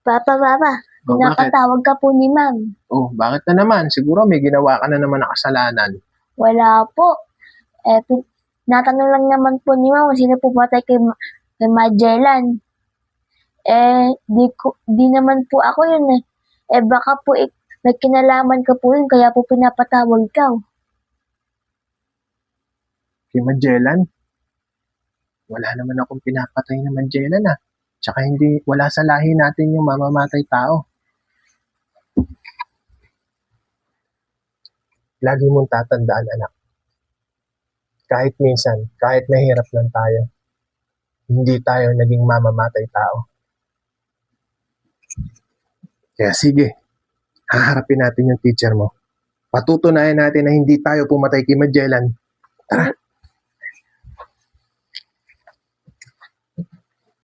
Papa, Oh, bakit? pinapatawag ka po ni ma'am. Oh, bakit na naman? Siguro may ginawa ka na naman na kasalanan. Wala po. Natanong lang naman po ni ma'am kung sino pumatay kay Magellan. Di naman po ako yun eh. Baka po may kinalaman ka po yun, kaya po pinapatawag ka. Kay Magellan? Wala naman akong pinapatay na Magellan ah. Tsaka wala sa lahi natin yung mamamatay tao. Lagi mong tatandaan, anak. Kahit minsan, kahit nahirap lang tayo, hindi tayo naging mamamatay tao. Kaya sige, haharapin natin yung teacher mo. Patutunayan natin na hindi tayo pumatay kay Magellan. Tara.